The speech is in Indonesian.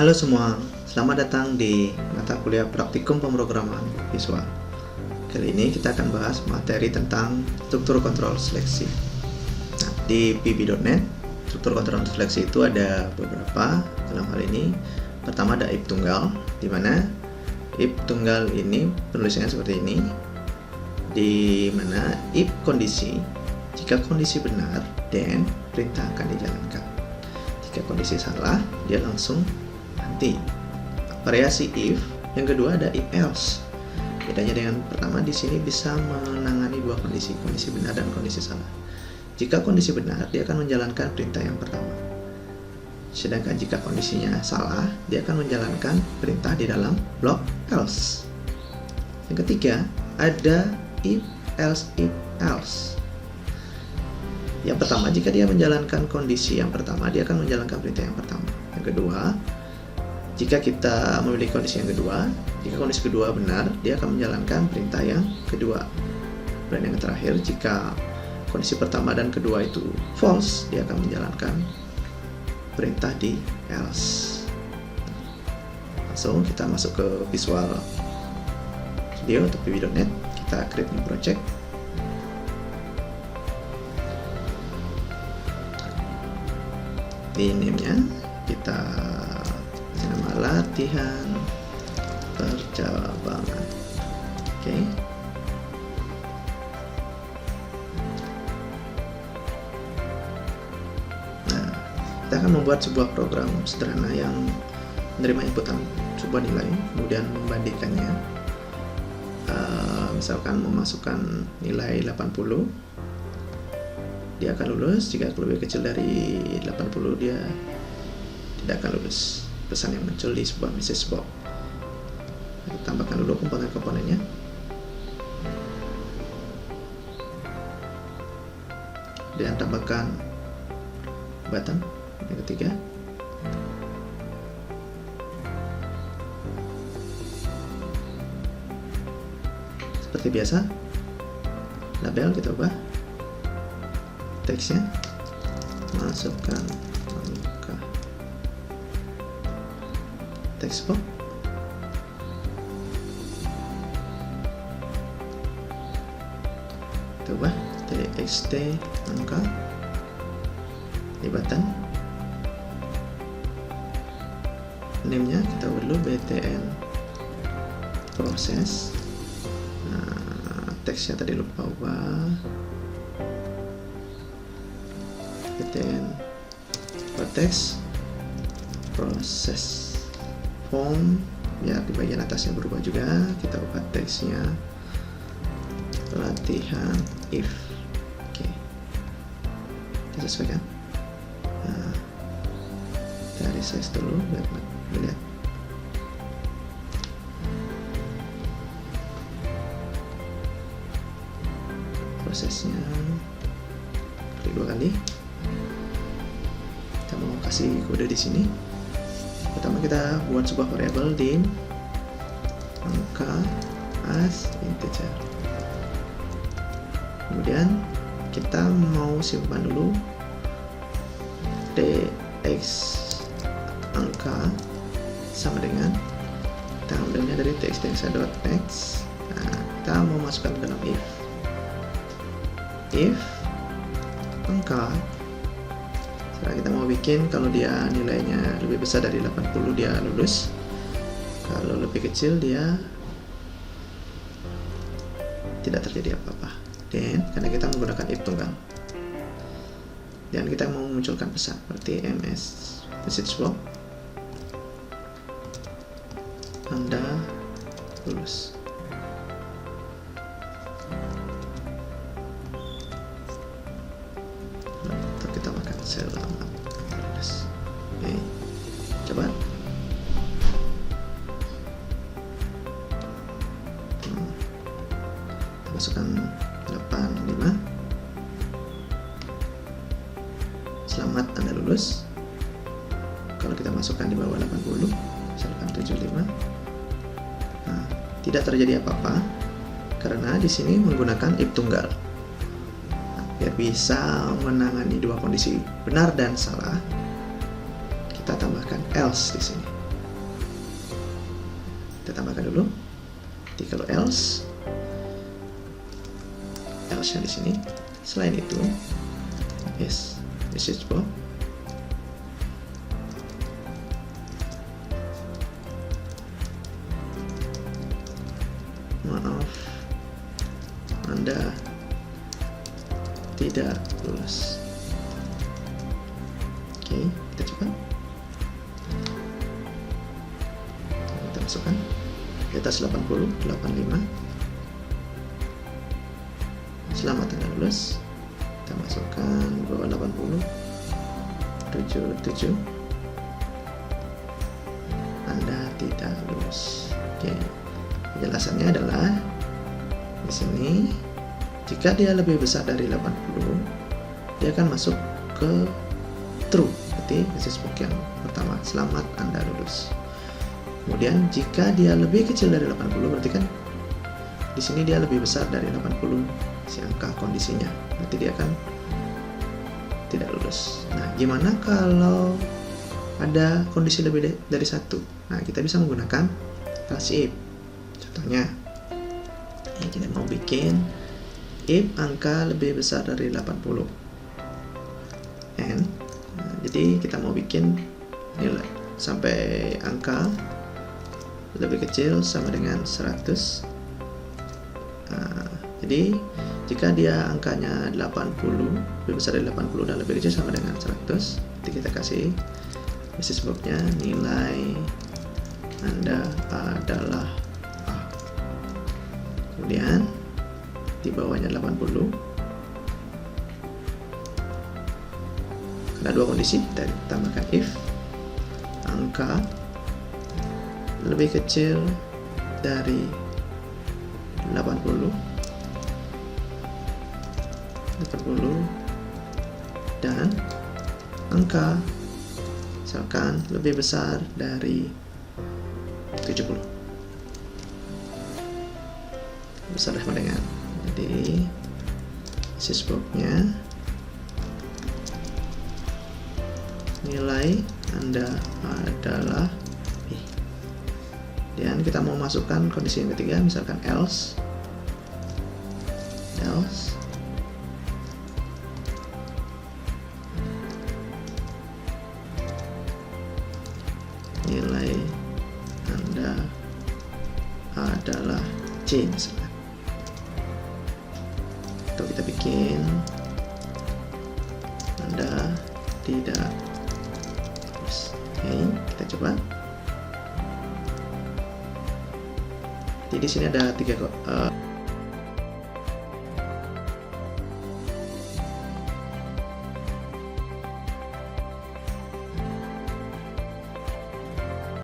Halo semua, selamat datang di mata kuliah praktikum pemrograman visual. Kali ini kita akan bahas materi tentang struktur kontrol seleksi. Nah, di pb.net, struktur kontrol seleksi itu ada beberapa. Dalam hal ini, pertama ada if tunggal, di mana if tunggal ini penulisannya seperti ini, di mana if kondisi, jika kondisi benar, then perintah akan dijalankan. Jika kondisi salah, dia langsung nanti. Variasi if yang kedua ada if else. Bedanya dengan pertama, di sini bisa menangani dua kondisi benar dan kondisi salah. Jika kondisi benar, dia akan menjalankan perintah yang pertama. Sedangkan jika kondisinya salah, dia akan menjalankan perintah di dalam blok else. Yang ketiga ada if else. Yang pertama, jika dia menjalankan kondisi yang pertama, dia akan menjalankan perintah yang pertama. Yang kedua, jika kita memiliki kondisi yang kedua, jika kondisi kedua benar, dia akan menjalankan perintah yang kedua. Dan yang terakhir, jika kondisi pertama dan kedua itu false, dia akan menjalankan perintah di else. Langsung kita masuk ke Visual Studio atau pb.net. Kita create new project. Di name-nya kita kasih nama latihan percabangan. Oke. Nah, kita akan membuat sebuah program sederhana yang menerima inputan sebuah nilai, kemudian membandingkannya. Misalkan memasukkan nilai 80, dia akan lulus. Jika lebih kecil dari 80, dia tidak akan lulus. Pesan yang muncul di sebuah message box. Kita tambahkan dulu komponen-komponennya. Dan tambahkan button yang ketiga. Seperti biasa, label kita ubah. Teksnya masukkan angka, text box, coba txt angka di button. Name nya kita ubah dulu btn proses. Nah, teksnya tadi lupa ubah, btn teks proses. Form biar di bagian atasnya berubah juga, kita ubah teksnya latihan if. Oke, kita sesuaikan. Nah, kita resize dulu biar lihat. Prosesnya klik 2 kali. Kita mau kasih kode di sini. Pertama, kita buat sebuah variabel dim angka as integer. Kemudian kita mau simpan dulu tx angka sama dengan, kita ambilnya dari txt.x. Nah, kita mau masukkan ke dalam if angka. Sekarang kita mau bikin, kalau dia nilainya lebih besar dari 80, dia lulus. Kalau lebih kecil, dia tidak terjadi apa-apa. Dan karena kita menggunakan if tunggal, dan kita mau memunculkan pesan seperti message box, Anda lulus. Kita makan selamat lulus. Oke, coba. Kita masukkan 85. Selamat, Anda lulus. Kalau kita masukkan di bawah 80, misalkan 75, nah, tidak terjadi apa-apa karena di sini menggunakan if tunggal. Biar bisa menangani dua kondisi benar dan salah, kita tambahkan else di sini. kita tambahkan dulu. Jadi kalau else nya di sini. Selain itu, yes, message box. Maaf, Anda tidak lulus. Oke, kita coba. Kita masukkan di atas 80, 85. Selamat Anda lulus. Kita masukkan bawah 80, 77. Anda tidak lulus. Oke. Penjelasannya adalah di sini jika dia lebih besar dari 80, dia akan masuk ke true. Berarti message box yang pertama, selamat Anda lulus. Kemudian jika dia lebih kecil dari 80, berarti kan di sini dia lebih besar dari 80 si angka kondisinya, berarti dia akan tidak lulus. Nah, gimana kalau ada kondisi lebih dari satu? Nah, kita bisa menggunakan else if. Contohnya, kita mau bikin if angka lebih besar dari 80 and jadi kita mau bikin nilai sampai angka lebih kecil sama dengan 100. Jadi jika dia angkanya 80, lebih besar dari 80 dan lebih kecil sama dengan 100, jadi kita kasih message box-nya nilai Anda adalah A. Kemudian di bawahnya 80. Ada dua kondisi, kita tambahkan if angka lebih kecil dari 80 dan angka misalkan lebih besar dari 70, besar sama dengan, jadi message box-nya nilai Anda adalah B. Dan kita mau masukkan kondisi yang ketiga, misalkan else nilai Anda adalah C misalkan. Atau kita bikin Anda tidak lulus. Oke, kita coba. Jadi di sini ada tiga